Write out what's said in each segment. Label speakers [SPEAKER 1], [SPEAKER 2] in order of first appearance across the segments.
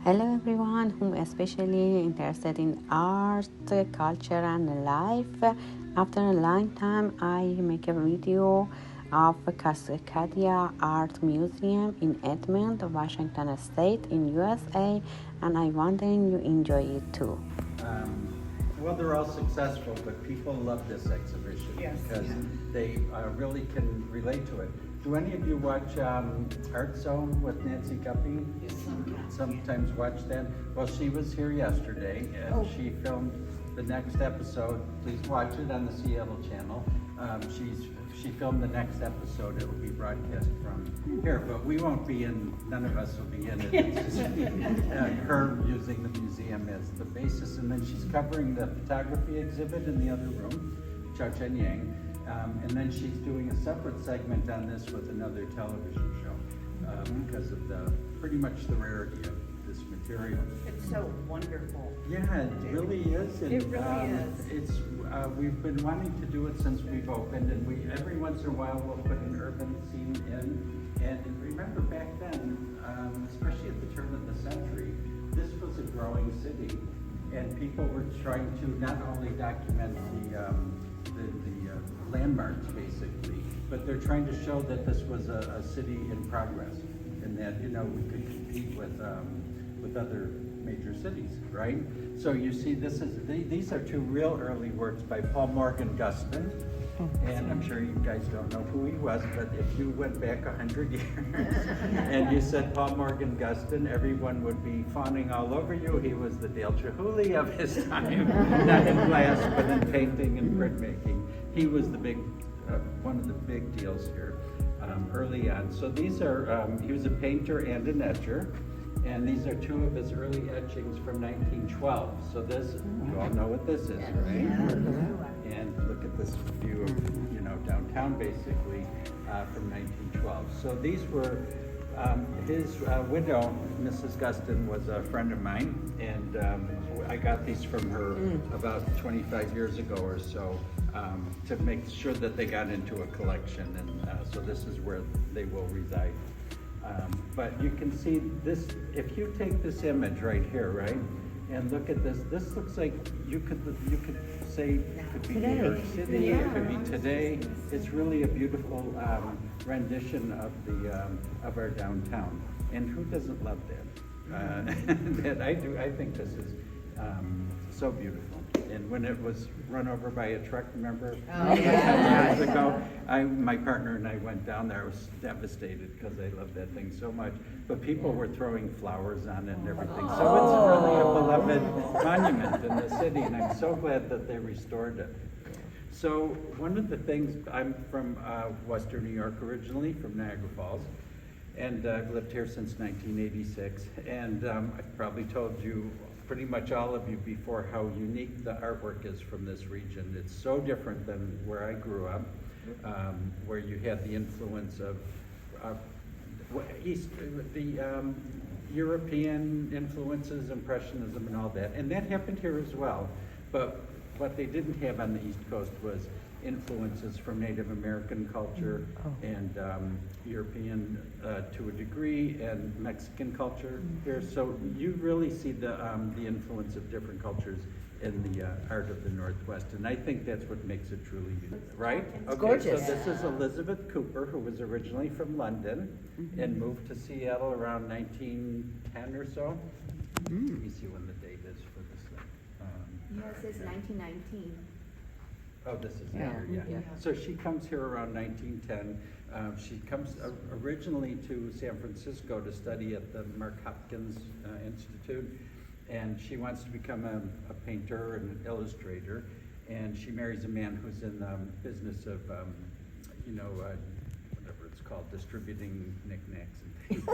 [SPEAKER 1] Hello everyone who especially interested in art, culture and life. After a long time I make a video of Cascadia Art Museum in Edmonds, Washington State in USA, and I wondering you enjoy it too.
[SPEAKER 2] Well, they're all successful, but people love this exhibition because they really can relate to it. Do any of you watch Art Zone with Nancy Guppy? Sometimes watch that. Well, she was here yesterday and she filmed the next episode. Please watch it on the Seattle channel. She filmed the next episode. It will be broadcast from here, but we won't be in. None of us will be in it. It's just her using the museum as the basis, and then she's covering the photography exhibit in the other room, Chow Chen Yang, and then she's doing a separate segment on this with another television show because of the pretty much the rarity of this material.
[SPEAKER 3] It's so wonderful.
[SPEAKER 2] Yeah, it really is. And,
[SPEAKER 3] It really is.
[SPEAKER 2] It's we've been wanting to do it since we've opened, and we every once in a while we'll put an urban scene in. And remember back then, especially at the turn of the century, this was a growing city, and people were trying to not only document the landmarks basically, but they're trying to show that this was a city in progress, and that we could compete with other major cities, right? So you see, these are two real early works by Paul Morgan Guston, and I'm sure you guys don't know who he was, but if you went back 100 years and you said Paul Morgan Guston, everyone would be fawning all over you. He was the Dale Chihuly of his time, not in glass, but in painting and printmaking. He was the big, one of the big deals here early on. So these are, he was a painter and an etcher. And these are two of his early etchings from 1912. So this, you all know what this is, right? And look at this view of, downtown basically from 1912. So these were, his widow, Mrs. Guston, was a friend of mine. And I got these from her about 25 years ago or so to make sure that they got into a collection. And so this is where they will reside. But you can see this, if you take this image right here, right, and look at this, this looks like you could say it could be New York City, it could be today. It's really a beautiful rendition of of our downtown. And who doesn't love that? That I do. I think this is so beautiful. And when it was run over by a truck, remember, 10 years ago, my partner and I went down there. I was devastated because I love that thing so much. But people were throwing flowers on it and everything. So it's really a beloved monument in the city, and I'm so glad that they restored it. So one of the things, I'm from Western New York originally, from Niagara Falls. And I've lived here since 1986. And I've probably told you, pretty much all of you before, how unique the artwork is from this region. It's so different than where I grew up, where you had the influence of European influences, Impressionism and all that. And that happened here as well. But what they didn't have on the East Coast was influences from Native American culture and European to a degree, and Mexican culture here. So you really see the influence of different cultures in the art of the Northwest, and I think that's what makes it truly unique, right? Okay,
[SPEAKER 3] gorgeous.
[SPEAKER 2] so this is Elizabeth Cooper, who was originally from London and moved to Seattle around 1910 or so. Let me see when the date is for this thing.
[SPEAKER 4] It says 1919.
[SPEAKER 2] Oh, this is here, yeah. So she comes here around 1910. She comes originally to San Francisco to study at the Mark Hopkins Institute, and she wants to become a painter and an illustrator. And she marries a man who's in the business of, whatever it's called, distributing knickknacks and things.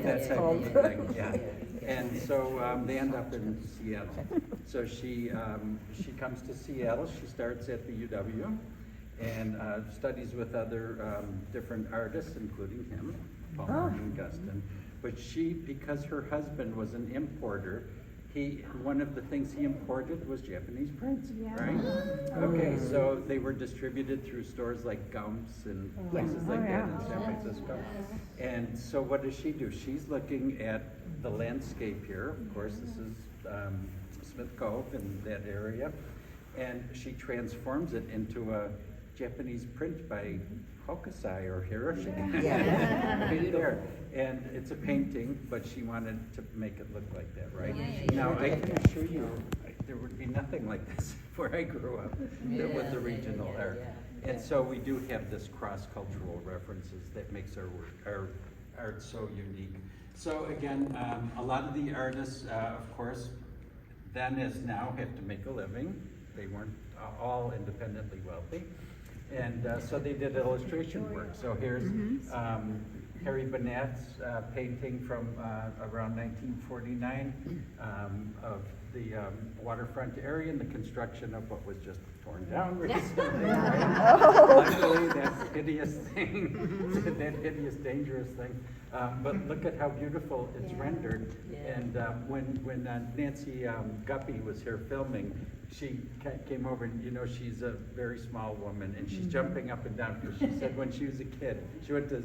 [SPEAKER 2] That type of a thing, yeah. And so they end up in Seattle. So she comes to Seattle. She starts at the UW and studies with other different artists, including him, Paul Morgan Guston. But because her husband was an importer, one of the things he imported was Japanese prints, right? Okay, so they were distributed through stores like Gumps and places like that in San Francisco. And so what does she do? She's looking at the landscape here. Of course, this is Smith Cove in that area. And she transforms it into a Japanese print by Hokusai or Hiroshi. Right there. And it's a painting, but she wanted to make it look like that, right? Now, I can assure you, there would be nothing like this where I grew up that was original art. And so we do have this cross-cultural references that makes our art so unique. So again, a lot of the artists, of course, then as now have to make a living. They weren't all independently wealthy. And so they did illustration work. So here's Harry Bennett's painting from around 1949 of the waterfront area and the construction of what was just torn down recently. Luckily, that hideous thing, that hideous, dangerous thing. But look at how beautiful it's rendered. And when Nancy Guppy was here filming, she came over and, you know, she's a very small woman and she's jumping up and down because she said when she was a kid, she went to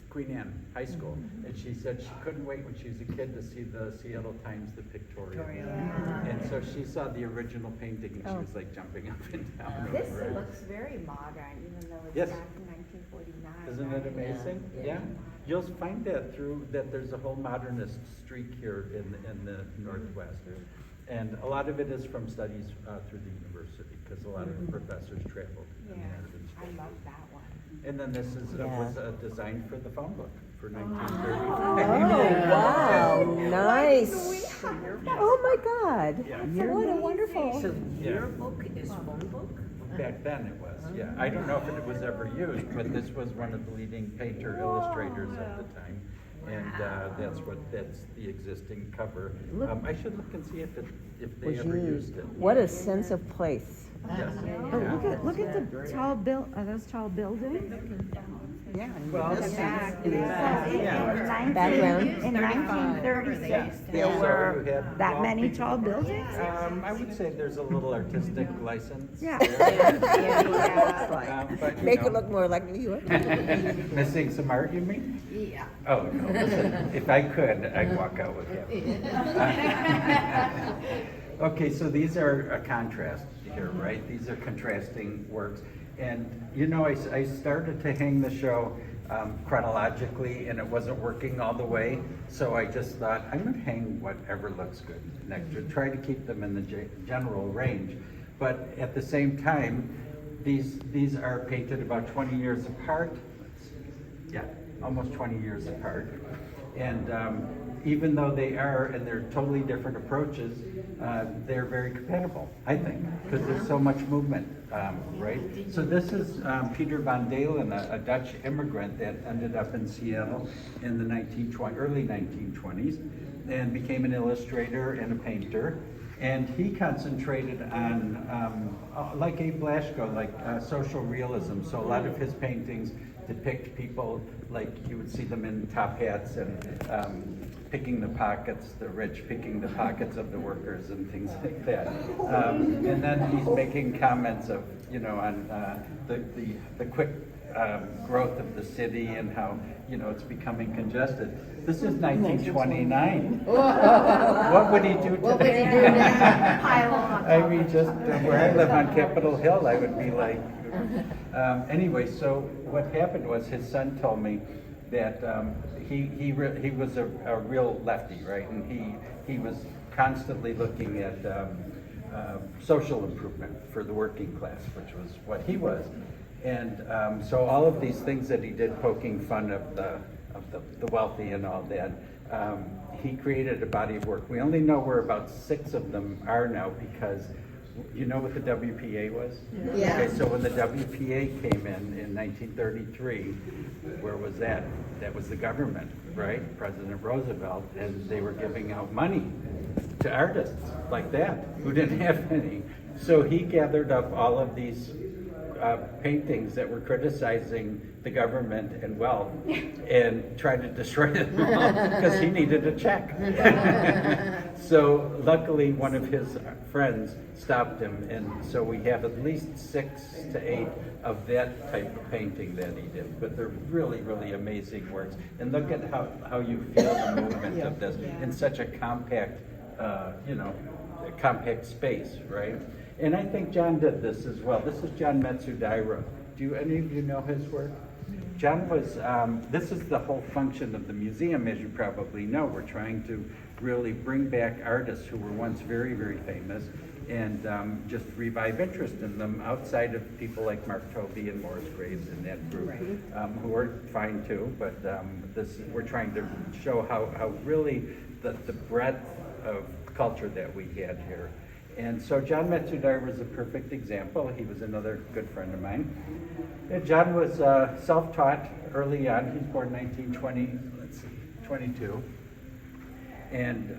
[SPEAKER 2] Queen Anne High School, and she said she couldn't wait when she was a kid to see the Seattle Times, the pictorial. And so she saw the original painting and she was like jumping up and down.
[SPEAKER 4] This looks very modern, even though it's back in 1949.
[SPEAKER 2] Isn't it amazing? Yeah. You'll find that there's a whole modernist streak here in the Northwest. And a lot of it is from studies through the university, because a lot of the professors traveled.
[SPEAKER 4] I love that one.
[SPEAKER 2] And then this is was designed for the phone book for 1935.
[SPEAKER 5] Oh, wow, nice. Oh my God.
[SPEAKER 2] Yeah.
[SPEAKER 5] What a wonderful.
[SPEAKER 6] So your book is phone book?
[SPEAKER 2] Back then it was, yeah. I don't know if it was ever used, but this was one of the leading painter illustrators of the time. And that's the existing cover. I should look and see if they ever used it.
[SPEAKER 5] What a sense of place.
[SPEAKER 2] Yes.
[SPEAKER 7] Oh, look at the tall are those tall buildings?
[SPEAKER 3] Yeah.
[SPEAKER 2] Well,
[SPEAKER 5] Background.
[SPEAKER 7] In 1936,
[SPEAKER 2] Yeah.
[SPEAKER 7] there
[SPEAKER 2] So
[SPEAKER 7] were
[SPEAKER 2] you had
[SPEAKER 7] that
[SPEAKER 2] wall
[SPEAKER 7] many
[SPEAKER 2] pictures.
[SPEAKER 7] tall buildings?
[SPEAKER 2] I would say there's a little artistic license.
[SPEAKER 7] Yeah.
[SPEAKER 2] there. But, you
[SPEAKER 5] Make
[SPEAKER 2] know,
[SPEAKER 5] it look more like New York.
[SPEAKER 2] missing some art, you mean?
[SPEAKER 3] Yeah.
[SPEAKER 2] Oh, no, listen, if I could, I'd walk out with you. Okay, so these are a contrast here, right? These are contrasting works. And, you know, I started to hang the show chronologically, and it wasn't working all the way. So I just thought, I'm going to hang whatever looks good next to it, try to keep them in the general range. But at the same time, these are painted about 20 years apart. Yeah, almost 20 years apart. And even though they are, and they're totally different approaches, they're very compatible, I think, because there's so much movement, right? So this is Peter van Dalen, a Dutch immigrant that ended up in Seattle in the early 1920s, and became an illustrator and a painter. And he concentrated on, like Abe Blaschko, like social realism. So a lot of his paintings depict people like you would see them in top hats and picking the pockets, the rich picking the pockets of the workers and things like that. And then he's making comments of, you know, on the quick growth of the city and how, you know, it's becoming congested. This is 1929. What would he do today? I mean, just where I live on Capitol Hill, I would be like, anyway, so what happened was his son told me that he was a real lefty, right? And he was constantly looking at social improvement for the working class, which was what he was. And so all of these things that he did, poking fun of the wealthy and all that, he created a body of work. We only know where about 6 of them are now because you know what the WPA was?
[SPEAKER 4] Yeah.
[SPEAKER 2] Okay, so when the WPA came in 1933, where was that? That was the government, right? President Roosevelt, and they were giving out money to artists like that who didn't have any. So he gathered up all of these paintings that were criticizing the government and wealth and tried to destroy them all because he needed a check. So luckily one of his friends stopped him, and so we have at least 6 to 8 of that type of painting that he did. But they're really, really amazing works. And look at how you feel the movement of this in such a compact, compact space, right? And I think John did this as well. This is John Metsudaira. Do any of you know his work? John was, this is the whole function of the museum, as you probably know. We're trying to really bring back artists who were once very, very famous and just revive interest in them outside of people like Mark Tovey and Morris Graves and that group, who are fine too, but we're trying to show how really the breadth of culture that we had here. And so John Metsudaira was a perfect example. He was another good friend of mine. And John was self-taught early on. He was born 1922. And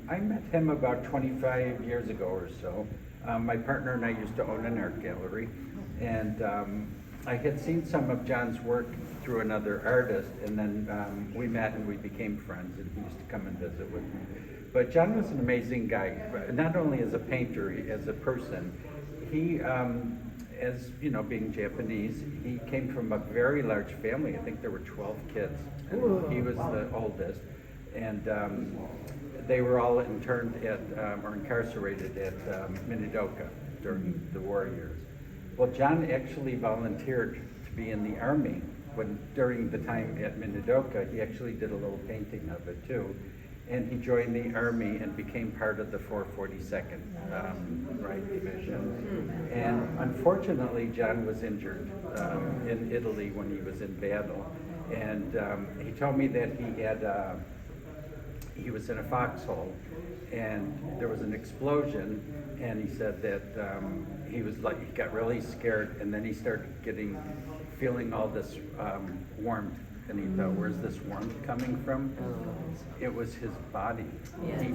[SPEAKER 2] I met him about 25 years ago or so. My partner and I used to own an art gallery. And I had seen some of John's work through another artist, and then we met and we became friends, and he used to come and visit with me. But John was an amazing guy, not only as a painter, as a person. He, as you know, being Japanese, he came from a very large family. I think there were 12 kids. And he was the oldest. And they were all interned at, or incarcerated at Minidoka during the war years. Well, John actually volunteered to be in the army during the time at Minidoka. He actually did a little painting of it too. And he joined the army and became part of the 442nd Right Division. And unfortunately, John was injured in Italy when he was in battle. And he told me that he was in a foxhole and there was an explosion, and he said that he got really scared, and then he started feeling all this warmth. And he thought, where's this warmth coming from? It was his body.
[SPEAKER 6] Yes.
[SPEAKER 2] He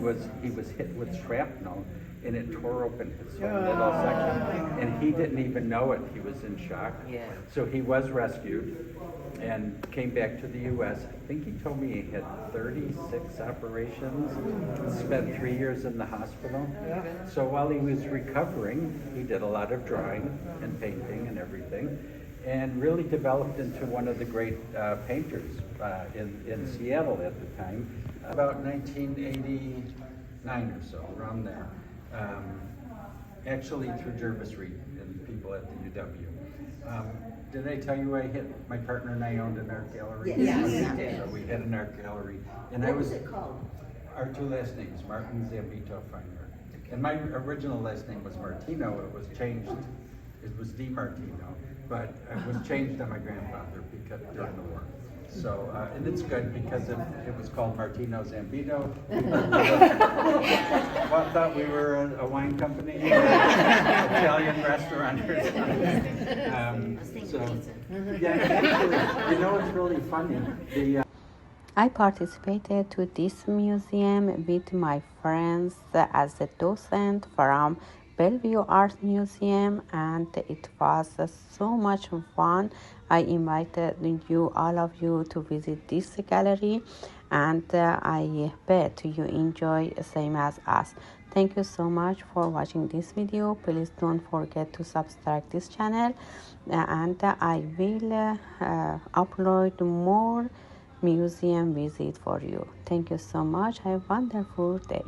[SPEAKER 2] was hit with shrapnel, and it tore open his whole middle section. And he didn't even know it. He was in shock.
[SPEAKER 6] Yeah.
[SPEAKER 2] So he was rescued and came back to the U.S. I think he told me he had 36 operations, spent 3 years in the hospital. So while he was recovering, he did a lot of drawing and painting and everything, and really developed into one of the great painters in Seattle at the time, about 1989 or so, around there. Actually through Jervis Reed and people at the UW. Did I tell you my partner and I owned an art gallery?
[SPEAKER 3] Yes.
[SPEAKER 2] So we had an art gallery. And
[SPEAKER 6] What was it called?
[SPEAKER 2] Our 2 last names, Martin Zambito Fine Art. And my original last name was Martino. It was changed. It was DiMartino, but it was changed on my grandfather during the war. So, and it's good because it was called Martino Zambito. Well, I thought we were a wine company, Italian restaurant or something. Actually, it's really funny.
[SPEAKER 1] I participated to this museum with my friends as a docent from Bellevue Art Museum, and it was so much fun. I invited all of you to visit this gallery, and I bet you enjoy same as us. Thank you so much for watching this video. Please don't forget to subscribe this channel, and I will upload more museum visit for you. Thank you so much. Have a wonderful day.